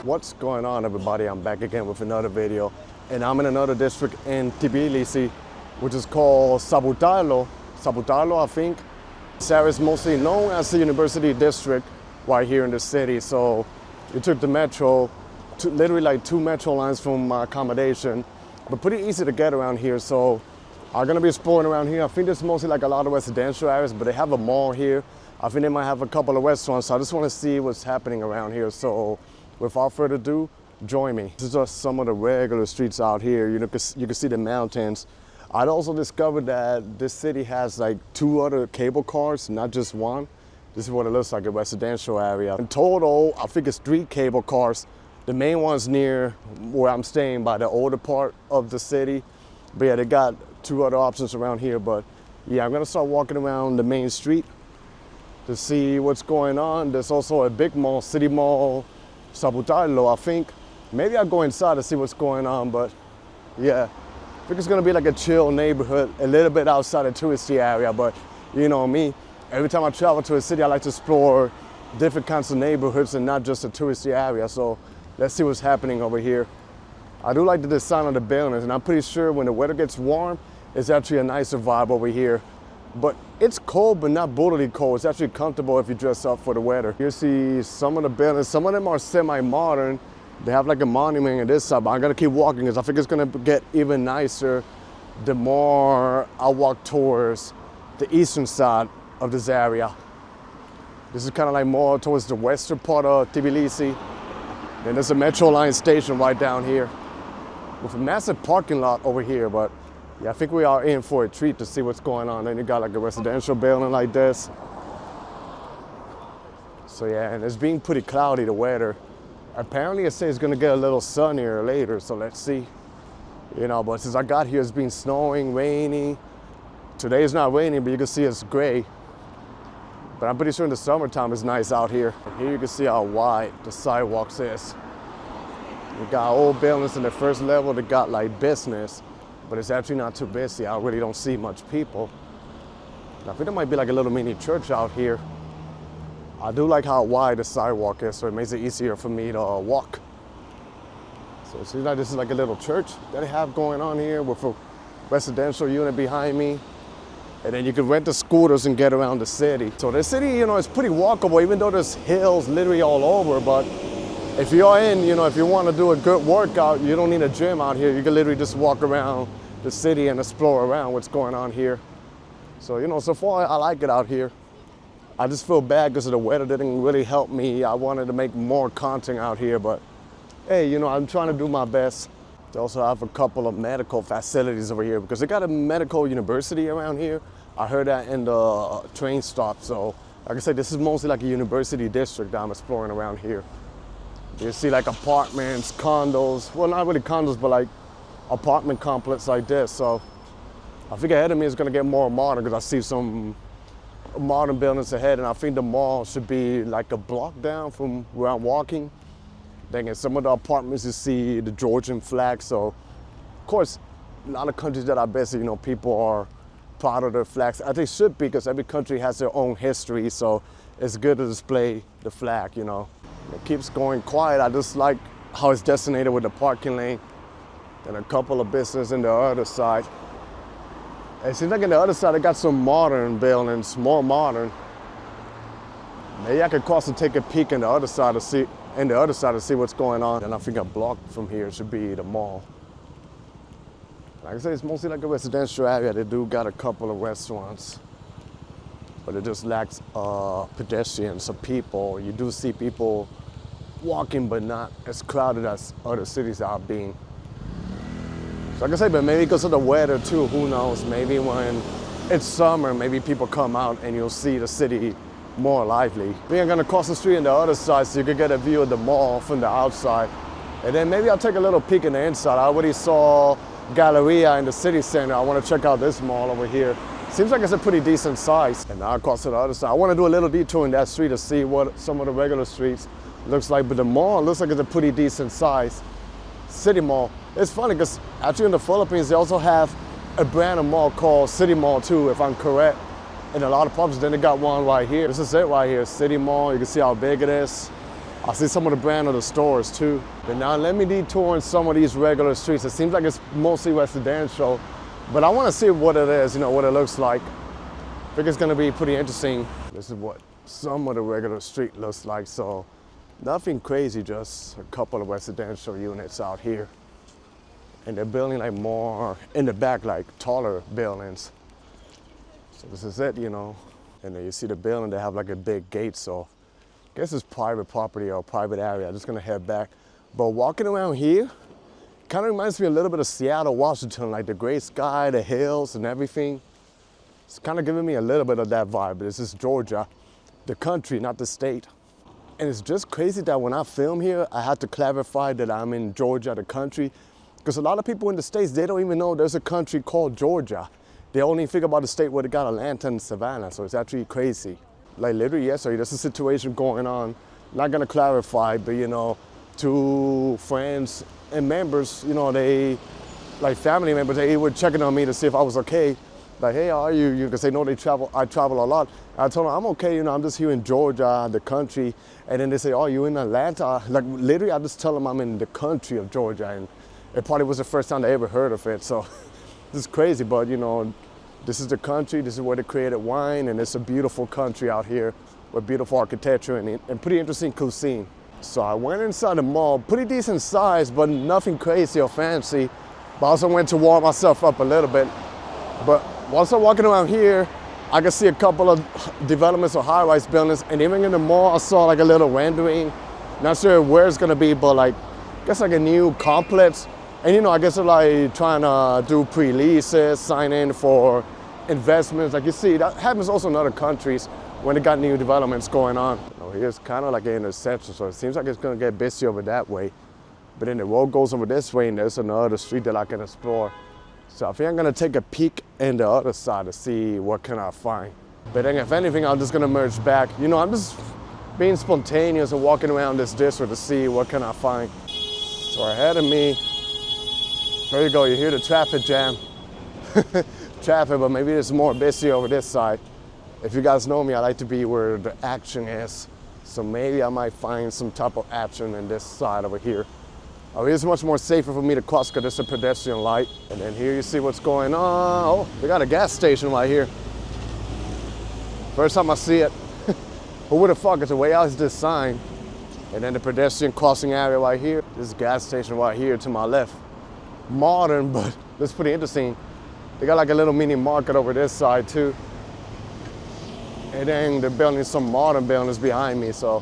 What's going on, everybody? I'm back again with another video, and I'm in another district in Tbilisi, which is called Saburtalo. Saburtalo, I think. This area is mostly known as the University District right here in the city. So you took the metro, literally like 2 metro lines from my accommodation, but pretty easy to get around here. So I'm gonna be exploring around here. I think there's mostly like a lot of residential areas, but they have a mall here. I think they might have a couple of restaurants, so I just want to see what's happening around here. So without further ado, join me. This is just some of the regular streets out here. You can see the mountains. I'd also discovered that this city has like 2 other cable cars, not just one. This is what it looks like, a residential area. In total, I think it's 3 cable cars. The main one's near where I'm staying by the older part of the city. But yeah, they got 2 other options around here. But yeah, I'm gonna start walking around the main street to see what's going on. There's also a big mall, City Mall, Saburtalo, I think. Maybe I'll go inside to see what's going on, but yeah. I think it's gonna be like a chill neighborhood, a little bit outside the touristy area, but you know me, every time I travel to a city, I like to explore different kinds of neighborhoods and not just a touristy area. So let's see what's happening over here. I do like the design of the buildings, and I'm pretty sure when the weather gets warm, it's actually a nicer vibe over here. But it's cold, but not brutally cold. It's actually comfortable if you dress up for the weather. You see some of the buildings, some of them are semi-modern. They have like a monument on this side, but I'm gonna keep walking because I think it's gonna get even nicer the more I walk towards the eastern side of this area. This is kind of like more towards the western part of Tbilisi. Then there's a metro line station right down here with a massive parking lot over here, but yeah, I think we are in for a treat to see what's going on. Then you got like a residential building like this. So yeah, and it's being pretty cloudy, the weather. Apparently it says it's gonna get a little sunnier later, so let's see. You know, but since I got here, it's been snowing, rainy. Today it's not raining, but you can see it's gray. But I'm pretty sure in the summertime it's nice out here. And here you can see how wide the sidewalks is. We got old buildings in the first level that got like business, but it's actually not too busy. I really don't see much people. I think there might be like a little mini church out here. I do like how wide the sidewalk is, so it makes it easier for me to walk. So it seems like this is like a little church that they have going on here with a residential unit behind me. And then you can rent the scooters and get around the city. So the city, you know, is pretty walkable, even though there's hills literally all over. But if you're in, you know, if you want to do a good workout, you don't need a gym out here. You can literally just walk around the city and explore around what's going on here. So, you know, so far I like it out here. I just feel bad because the weather didn't really help me. I wanted to make more content out here, but hey, you know, I'm trying to do my best. They also have a couple of medical facilities over here because they got a medical university around here. I heard that in the train stop. So like I said, this is mostly like a university district that I'm exploring around here. You see like apartments, condos, well, not really condos, but like apartment complex like this. So I think ahead of me is gonna get more modern because I see some modern buildings ahead, and I think the mall should be like a block down from where I'm walking. Then in some of the apartments you see the Georgian flag. So of course, a lot of countries that are busy, you know, people are proud of their flags. I think should be, because every country has their own history. So it's good to display the flag, you know. It keeps going quiet. I just like how it's designated with the parking lane and a couple of businesses in the other side. It seems like on the other side, they got some modern buildings, more modern. Maybe I could cross and take a peek in the other side to see what's going on. And I think a block from here should be the mall. Like I said, it's mostly like a residential area. They do got a couple of restaurants, but it just lacks pedestrians or people. You do see people walking, but not as crowded as other cities are being. So like I say, but maybe because of the weather too, who knows? Maybe when it's summer, maybe people come out and you'll see the city more lively. We are gonna cross the street on the other side so you can get a view of the mall from the outside. And then maybe I'll take a little peek in the inside. I already saw Galleria in the city center. I wanna check out this mall over here. Seems like it's a pretty decent size. And now across to the other side. I wanna do a little detour in that street to see what some of the regular streets looks like. But the mall looks like it's a pretty decent size. City Mall. It's funny because actually in the Philippines, they also have a brand of mall called City Mall too, if I'm correct. In a lot of pubs, then they got one right here. This is it right here, City Mall. You can see how big it is. I see some of the brand of the stores too. But now let me detour in some of these regular streets. It seems like it's mostly residential, but I want to see what it is, what it looks like. I think it's going to be pretty interesting. This is what some of the regular street looks like. So nothing crazy, just a couple of residential units out here. And they're building like more in the back, like taller buildings. So this is it, And then you see the building, they have like a big gate. So I guess it's private property or private area. I'm just gonna head back. But walking around here, kind of reminds me a little bit of Seattle, Washington, like the gray sky, the hills and everything. It's kind of giving me a little bit of that vibe. But this is Georgia, the country, not the state. And it's just crazy that when I film here, I have to clarify that I'm in Georgia, the country, because a lot of people in the States, they don't even know there's a country called Georgia. They only think about the state where they got Atlanta and Savannah, so it's actually crazy. Like literally yesterday, there's a situation going on. Not gonna clarify, but two friends and members, they, like family members, they were checking on me to see if I was okay. Like, hey, how are you? Because they know I travel a lot. I told them, I'm okay, I'm just here in Georgia, the country. And then they say, oh, you in Atlanta? Like literally, I just tell them I'm in the country of Georgia. And it probably was the first time they ever heard of it. So this is crazy, but this is the country, this is where they created wine, and it's a beautiful country out here with beautiful architecture and pretty interesting cuisine. So I went inside the mall, pretty decent size, but nothing crazy or fancy. But I also went to warm myself up a little bit. But once I'm walking around here, I can see a couple of developments or high-rise buildings, and even in the mall, I saw like a little rendering. Not sure where it's gonna be, but I guess like a new complex. And I guess they're like trying to do pre-leases, sign in for investments. Like you see, that happens also in other countries when they got new developments going on. Here's kind of like an intersection, so it seems like it's gonna get busy over that way. But then the road goes over this way, and there's another street that I can explore. So I think I'm gonna take a peek in the other side to see what can I find. But then if anything, I'm just gonna merge back. I'm just being spontaneous and walking around this district to see what can I find. So ahead of me, there you go, you hear the traffic jam. Traffic, but maybe it's more busy over this side. If you guys know me, I like to be where the action is. So maybe I might find some type of action in this side over here. It's much more safer for me to cross because it's a pedestrian light. And then here you see what's going on. Oh, we got a gas station right here. First time I see it. Who would have thought? It's the way out is this sign. And then the pedestrian crossing area right here. This gas station right here to my left. Modern, but that's pretty interesting. They got like a little mini market over this side too. And then they're building some modern buildings behind me, so.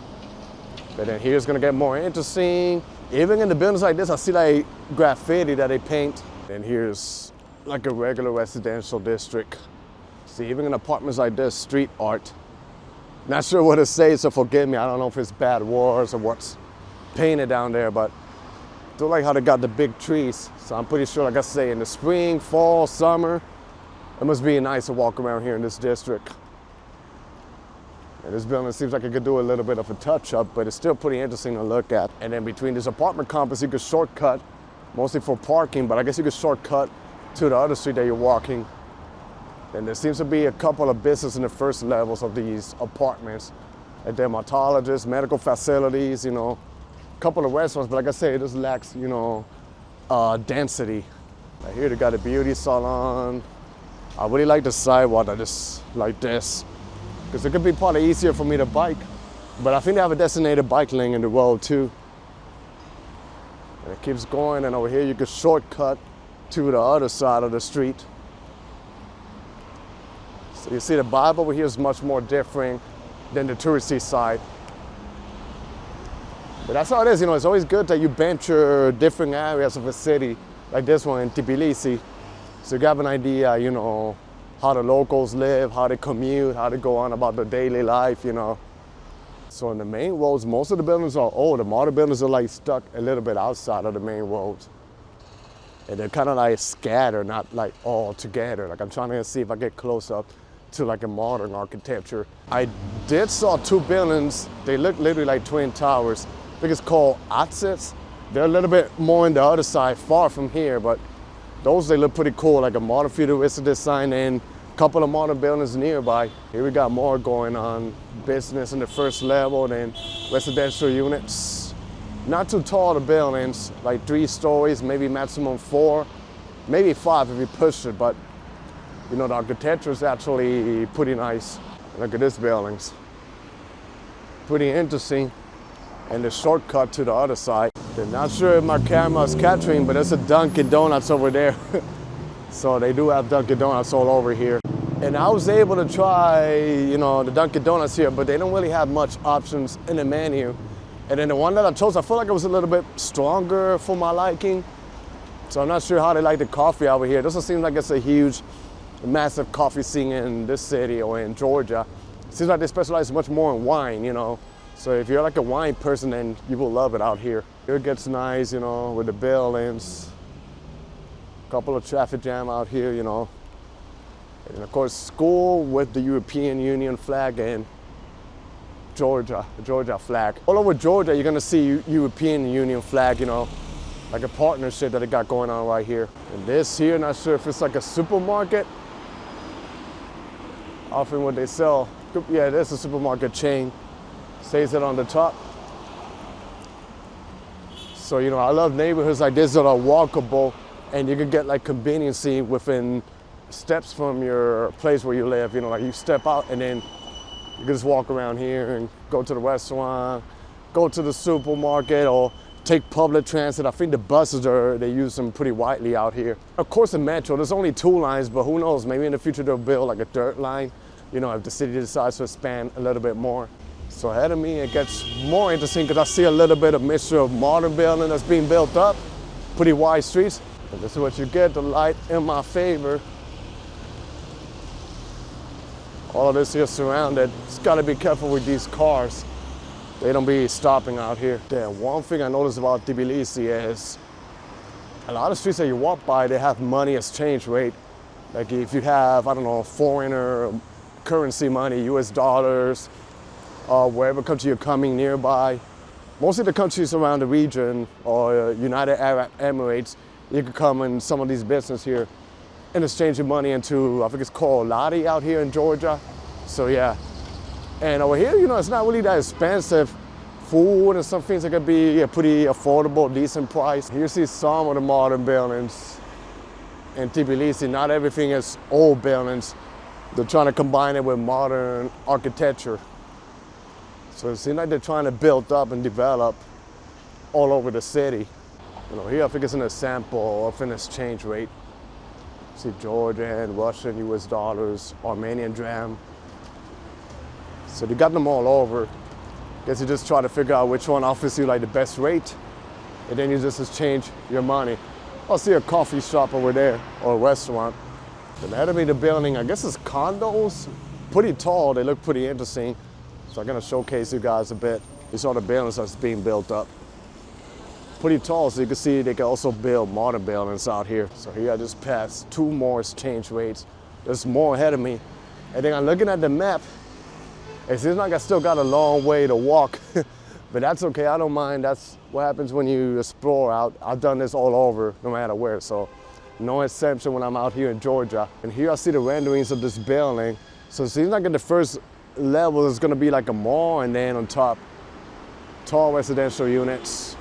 But then here's gonna get more interesting. Even in the buildings like this, I see like graffiti that they paint. And here's like a regular residential district. See, even in apartments like this, street art. Not sure what it says, so forgive me. I don't know if it's bad words or what's painted down there, but I do like how they got the big trees. So I'm pretty sure, like I say, in the spring, fall, summer, it must be nice to walk around here in this district. And this building seems like it could do a little bit of a touch-up, but it's still pretty interesting to look at. And then between this apartment complex, you could shortcut, mostly for parking, but I guess you could shortcut to the other street that you're walking. And there seems to be a couple of businesses in the first levels of these apartments. A dermatologist, medical facilities, a couple of restaurants, but like I say, it just lacks, density. Right here they got a beauty salon. I really like the sidewalk that is like this, because it could be probably easier for me to bike. But I think they have a designated bike lane in the road too. And it keeps going, and over here you can shortcut to the other side of the street. So you see the vibe over here is much more different than the touristy side. But that's how it is, it's always good that you venture different areas of a city, like this one in Tbilisi. So you have an idea, how the locals live, how they commute, how they go on about their daily life, So in the main roads, most of the buildings are old. The modern buildings are like stuck a little bit outside of the main roads. And they're kind of like scattered, not like all together. Like I'm trying to see if I get close up to like a modern architecture. I did saw two buildings. They look literally like twin towers. I think it's called Atsets. They're a little bit more on the other side, far from here, but those, they look pretty cool, like a modern futuristic design. And Couple of modern buildings nearby. Here we got more going on. Business in the first level, then residential units. Not too tall, the buildings, like 3 stories, maybe maximum 4, maybe 5 if you push it, but you know, the architecture is actually pretty nice. Look at this buildings. Pretty interesting. And the shortcut to the other side. I'm not sure if my camera is capturing, but there's a Dunkin' Donuts over there. So they do have Dunkin' Donuts all over here. And I was able to try, you know, the Dunkin' Donuts here, but they don't really have much options in the menu. And then the one that I chose, I feel like it was a little bit stronger for my liking. So I'm not sure how they like the coffee over here. It doesn't seem like it's a huge, massive coffee scene in this city or in Georgia. It seems like they specialize much more in wine, you know. So if you're like a wine person, then you will love it out here. Here it gets nice, you know, with the buildings. Couple of traffic jam out here, you know. And of course, school with the European Union flag and Georgia, the Georgia flag. All over Georgia, you're gonna see European Union flag, you know, like a partnership that they got going on right here. And this here, not sure if it's like a supermarket, offering what they sell. Yeah, there's a supermarket chain. Says it on the top. So, you know, I love neighborhoods like this that are walkable and you can get like conveniency within steps from your place where you live. You know, like you step out and then you can just walk around here and go to the restaurant, go to the supermarket, or take public transit. I think the buses they use them pretty widely out here. Of course, the metro, there's only 2 lines, but who knows, maybe in the future they'll build like a 3rd line, you know, if the city decides to expand a little bit more. So ahead of me, it gets more interesting because I see a little bit of mixture of modern building that's being built up, pretty wide streets. And this is what you get, the light in my favor. All of this here surrounded. Just gotta be careful with these cars. They don't be stopping out here. Then one thing I noticed about Tbilisi is a lot of streets that you walk by, they have money exchange rate. Like if you have, I don't know, foreigner currency money, US dollars, wherever country you're coming nearby. Most of the countries around the region or United Arab Emirates, you can come in some of these businesses here and exchange your money into, I think it's called Lari out here in Georgia. So yeah. And over here, you know, it's not really that expensive. Food and some things that could be a pretty affordable, decent price. You see some of the modern buildings in Tbilisi. Not everything is old buildings. They're trying to combine it with modern architecture. So it seems like they're trying to build up and develop all over the city. You know, here I think it's an example of an exchange rate. See Georgian, Russian, US dollars, Armenian dram. So they got them all over. Guess you just try to figure out which one offers you like the best rate, and then you just exchange your money. I'll see a coffee shop over there or a restaurant. And ahead of me, the building, I guess it's condos, pretty tall. They look pretty interesting. So I'm gonna showcase you guys a bit. These are the buildings that's being built up. Pretty tall, so you can see they can also build modern buildings out here. So here I just passed 2 more exchange rates. There's more ahead of me. And then I'm looking at the map. It seems like I still got a long way to walk, but that's okay, I don't mind. That's what happens when you explore out. I've done this all over, no matter where, so no exception when I'm out here in Georgia. And here I see the renderings of this building. So it seems like in the first level it's gonna be like a mall, and then on top, tall residential units.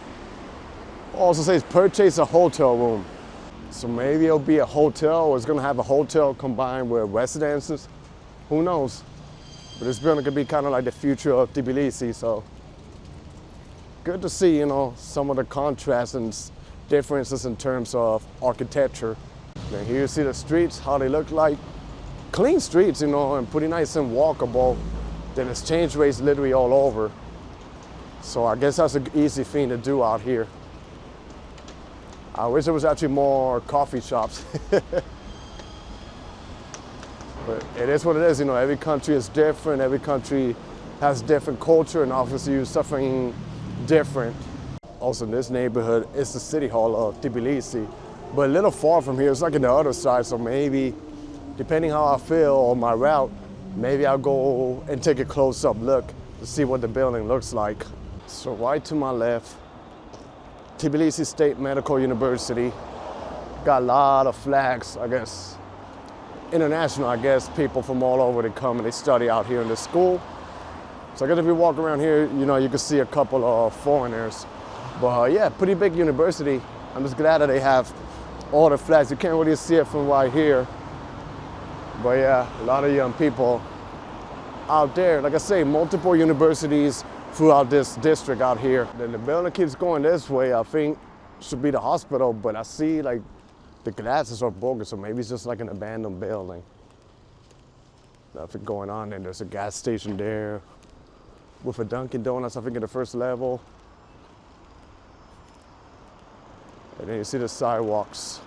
Also says purchase a hotel room. So maybe it'll be a hotel, or it's gonna have a hotel combined with residences. Who knows? But this building could be kind of like the future of Tbilisi, so good to see, you know, some of the contrasts and differences in terms of architecture. And here you see the streets, how they look like. Clean streets, you know, and pretty nice and walkable. Then exchange rates literally all over. So I guess that's an easy thing to do out here. I wish there was actually more coffee shops. But it is what it is, you know, every country is different, every country has different culture, and obviously you're suffering different. Also in this neighborhood, it's the City Hall of Tbilisi, but a little far from here, it's like on the other side, so maybe, depending how I feel on my route, maybe I'll go and take a close-up look to see what the building looks like. So right to my left, Tbilisi State Medical University. Got a lot of flags, I guess, international, I guess, people from all over, they come and they study out here in this school. So I guess if you walk around here, you know, you can see a couple of foreigners. But yeah, pretty big university. I'm just glad that they have all the flags. You can't really see it from right here. But yeah, a lot of young people out there. Like I say, multiple universities throughout this district out here. Then the building keeps going this way. I think should be the hospital, but I see like the glasses are broken, so maybe it's just like an abandoned building. Nothing going on. And there's a gas station there with a Dunkin' Donuts, I think, at the first level. And then you see the sidewalks.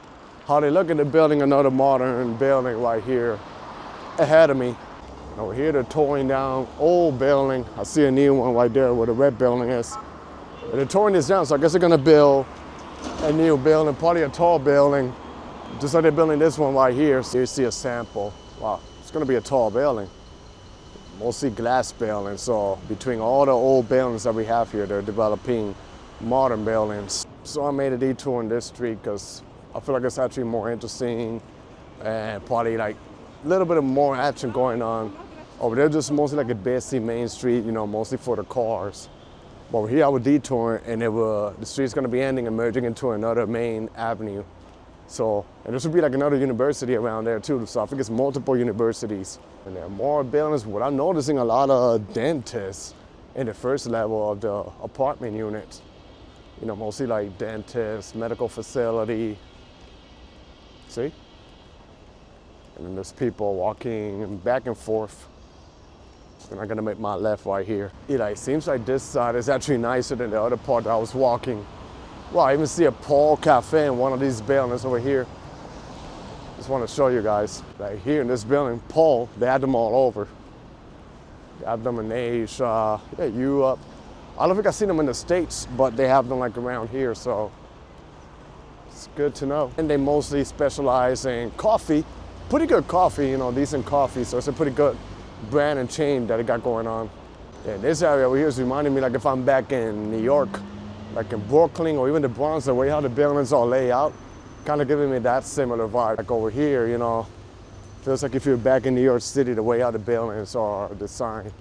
How they look at the building, another modern building right here ahead of me. Over here, they're towing down old building. I see a new one right there where the red building is. And they're towing this down, so I guess they're gonna build a new building, probably a tall building, just like they're building this one right here. So you see a sample. Wow, it's gonna be a tall building. Mostly glass buildings, so between all the old buildings that we have here, they're developing modern buildings. So I made a detour in this street because I feel like it's actually more interesting and probably like a little bit of more action going on. Over there, just mostly like a busy main street, you know, mostly for the cars. But over here, I was detouring, and the street's gonna be ending and merging into another main avenue. So, and there should be like another university around there too. So I think it's multiple universities. And there are more buildings. What I'm noticing, a lot of dentists in the first level of the apartment units. You know, mostly like dentists, medical facility. See? And then there's people walking back and forth. And I'm gonna make my left right here. It seems like this side is actually nicer than the other part that I was walking. Well, I even see a Paul Cafe in one of these buildings over here. Just want to show you guys. Like here in this building, Paul, they had them all over. They have them in Asia, Europe. I don't think I've seen them in the States, but they have them like around here, so it's good to know. And they mostly specialize in coffee. Pretty good coffee, you know, decent coffee, so it's a pretty good brand and chain that it got going on. And this area over here is reminding me like if I'm back in New York, like in Brooklyn or even the Bronx, the way how the buildings all lay out, kind of giving me that similar vibe. Like over here, you know, feels like if you're back in New York City, the way how the buildings are designed.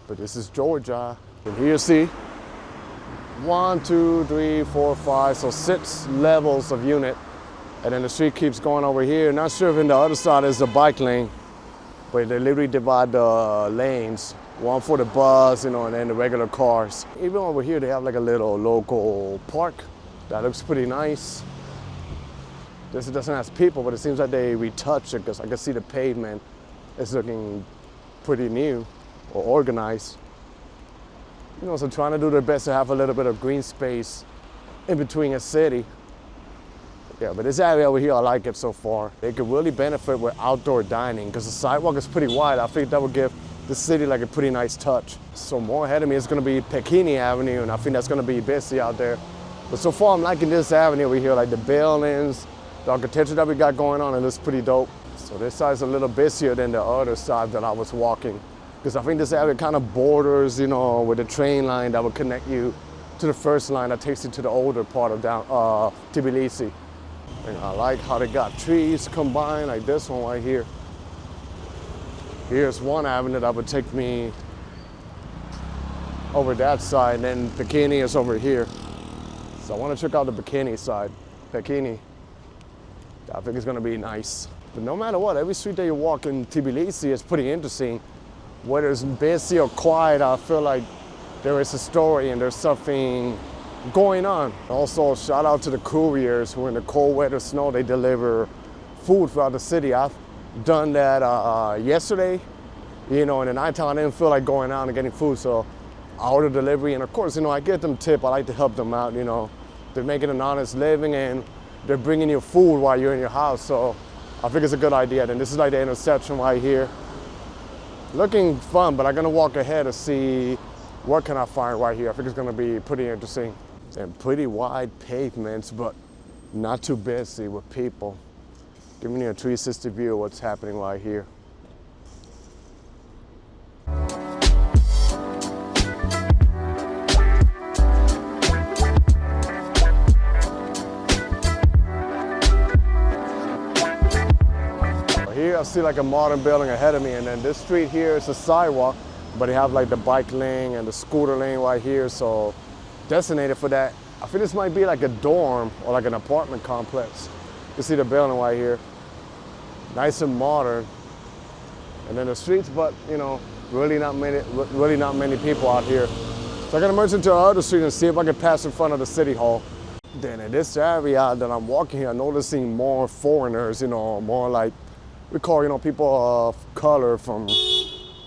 But this is Georgia. And here you see 1, 2, 3, 4, 5, so 6 levels of unit. And then the street keeps going over here. Not sure if in the other side is the bike lane, but they literally divide the lanes. One for the bus, you know, and then the regular cars. Even over here, they have like a little local park that looks pretty nice. This doesn't have people, but it seems like they retouched it because I can see the pavement is looking pretty new or organized. You know, so trying to do their best to have a little bit of green space in between a city. Yeah, but this area over here, I like it so far. They could really benefit with outdoor dining because the sidewalk is pretty wide. I think that would give the city like a pretty nice touch. So more ahead of me is gonna be Pekini Avenue, and I think that's gonna be busy out there. But so far I'm liking this avenue over here, like the buildings, the architecture that we got going on, and it's pretty dope. So this side's a little busier than the other side that I was walking, because I think this area kind of borders, you know, with the train line that would connect you to the first line that takes you to the older part of Tbilisi. And I like how they got trees combined, like this one right here. Here's one avenue that would take me over that side, and then Pekini is over here. So I want to check out the Pekini side. Pekini, I think it's gonna be nice. But no matter what, every street that you walk in Tbilisi is pretty interesting. Whether it's busy or quiet, I feel like there is a story and there's something going on. Also, shout out to the couriers who in the cold weather, snow, they deliver food throughout the city. I've done that yesterday. You know, in the nighttime, I didn't feel like going out and getting food, so I ordered delivery. And of course, you know, I give them tip. I like to help them out, you know. They're making an honest living and they're bringing you food while you're in your house. So I think it's a good idea. And this is like the intersection right here. Looking fun, but I'm gonna walk ahead to see what can I find right here. I think it's gonna be pretty interesting. And pretty wide pavements, but not too busy with people. Giving you a 360 view of what's happening right here. see like a modern building ahead of me, and then this street here is a sidewalk, but they have like the bike lane and the scooter lane right here, so designated for that. I think this might be like a dorm or like an apartment complex. You see the building right here, nice and modern. And then the streets, but you know, really not many people out here. So I'm gonna merge into the other street and see if I can pass in front of the City Hall. Then in this area that I'm walking here, I'm noticing more foreigners, you know, more like, we call, you know, people of color from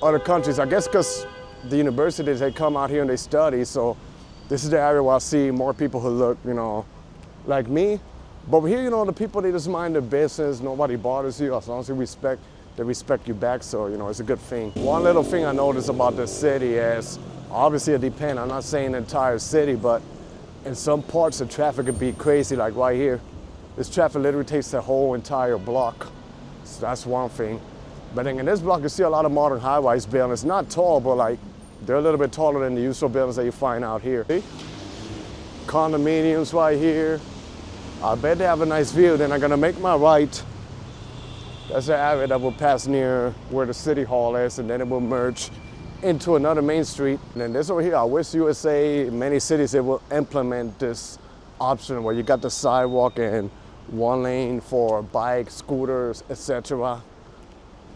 other countries. I guess because the universities, they come out here and they study, so this is the area where I see more people who look, you know, like me. But here, you know, the people, they just mind their business. Nobody bothers you as long as they respect you back. So, you know, it's a good thing. One little thing I noticed about this city is, obviously it depends. I'm not saying the entire city, but in some parts the traffic could be crazy, like right here. This traffic literally takes the whole entire block. So that's one thing. But then in this block, you see a lot of modern high-rise buildings. Not tall, but like, they're a little bit taller than the usual buildings that you find out here. See? Condominiums right here. I bet they have a nice view. Then I'm gonna make my right. That's the area that will pass near where the City Hall is, and then it will merge into another main street. And then this over here, I wish USA, many cities, they will implement this option where you got the sidewalk and one lane for bikes, scooters, etc.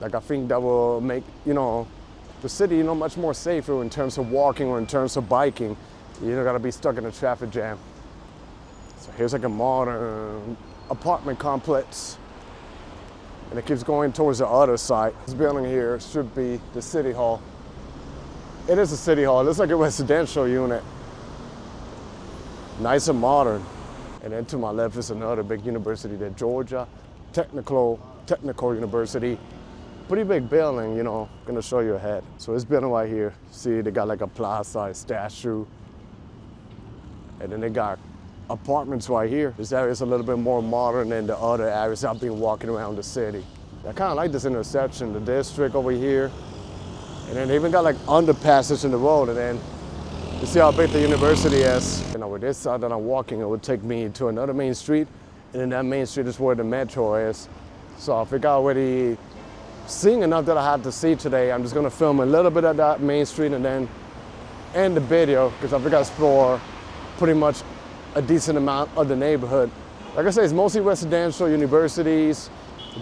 Like, I think that will make, you know, the city, you know, much more safer in terms of walking or in terms of biking. You don't gotta be stuck in a traffic jam. So here's like a modern apartment complex. And it keeps going towards the other side. This building here should be the City Hall. It is a City Hall. It looks like a residential unit. Nice and modern. And then to my left is another big university, the Georgia Technical University. Pretty big building, you know, gonna show you ahead. So this building right here, see they got like a plaza, a statue. And then they got apartments right here. This area is a little bit more modern than the other areas I've been walking around the city. I kind of like this intersection, the district over here. And then they even got like underpasses in the road, and then you see how big the university is. You know, with this side that I'm walking, it would take me to another main street, and then that main street is where the metro is. So I think I already seen enough that I had to see today. I'm just gonna film a little bit of that main street and then end the video, because I think I explore pretty much a decent amount of the neighborhood. Like I say, it's mostly residential, universities,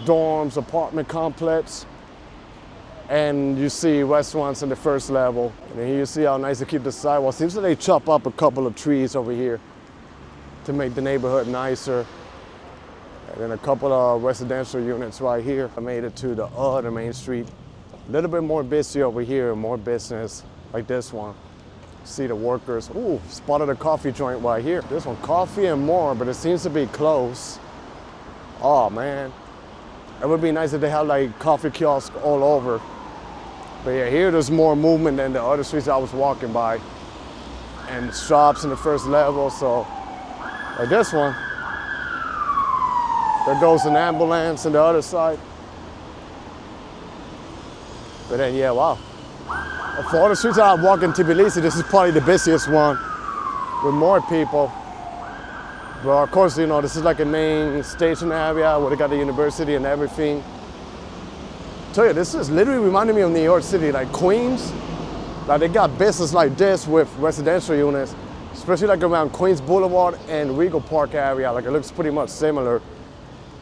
dorms, apartment complex, and you see restaurants on the first level. And then here you see how nice they keep the sidewalk. Seems like they chop up a couple of trees over here to make the neighborhood nicer. And then a couple of residential units right here. I made it to the other main street. A little bit more busy over here, more business like this one. See the workers. Ooh, spotted a coffee joint right here. This one, Coffee and More, but it seems to be closed. Oh man, it would be nice if they had like coffee kiosks all over. But yeah, here there's more movement than the other streets I was walking by. And shops in the first level, so like this one. There goes an ambulance on the other side. But then yeah, wow. For all the streets I walk in Tbilisi, this is probably the busiest one with more people. But of course, you know, this is like a main station area where they got the university and everything. I tell you, this is literally reminding me of New York City, like Queens. Like they got business like this with residential units, especially like around Queens Boulevard and Regal Park area. Like it looks pretty much similar.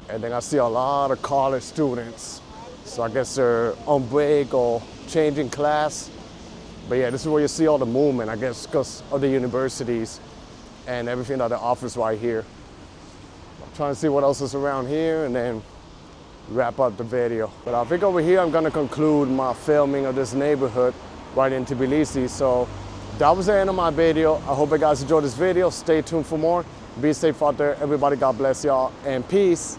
And then I see a lot of college students. So I guess they're on break or changing class. But yeah, this is where you see all the movement, I guess, because of the universities and everything that they offers right here. I'm trying to see what else is around here and then wrap up the video. But I think over here I'm gonna conclude my filming of this neighborhood right in Tbilisi. So that was the end of my video. I hope you guys enjoyed this video. Stay tuned for more. Be safe out there, everybody. God bless y'all, and peace.